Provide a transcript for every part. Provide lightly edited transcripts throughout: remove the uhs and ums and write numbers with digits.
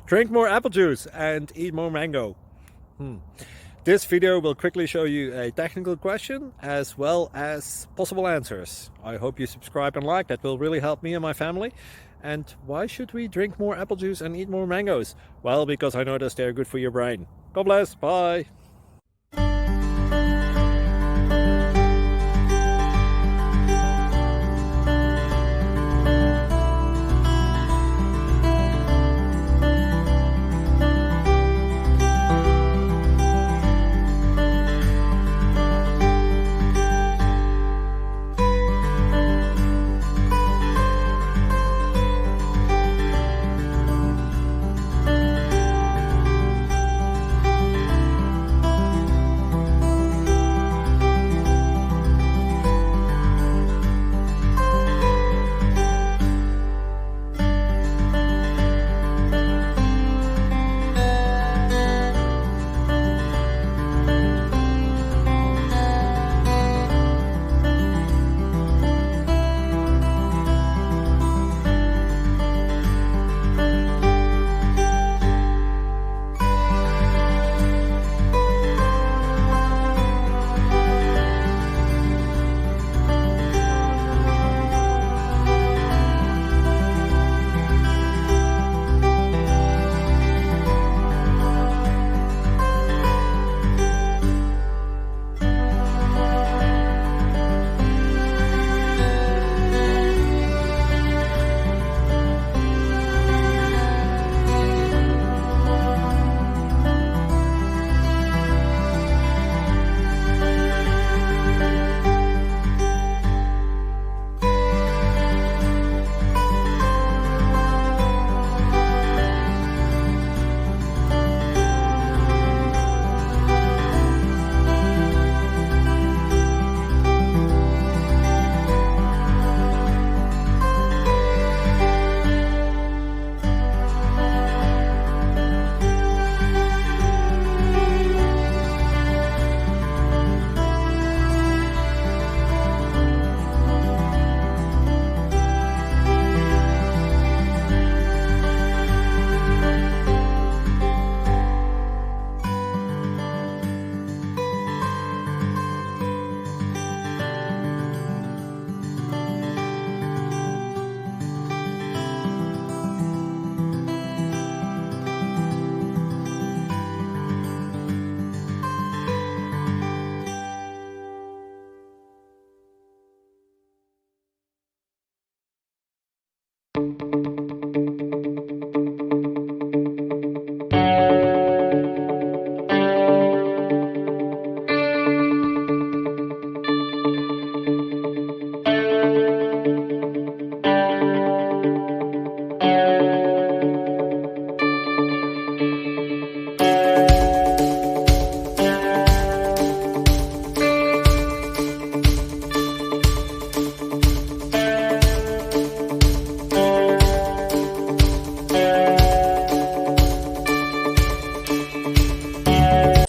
Drink more apple juice and eat more mango. This video will quickly show you a technical question as well as possible answers. I hope you subscribe and like, that will really help me and my family. And why should we drink more apple juice and eat more mangoes? Well, because I noticed they're good for your brain. God bless, bye!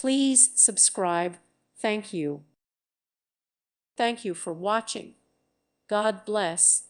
Please subscribe. Thank you. Thank you for watching. God bless.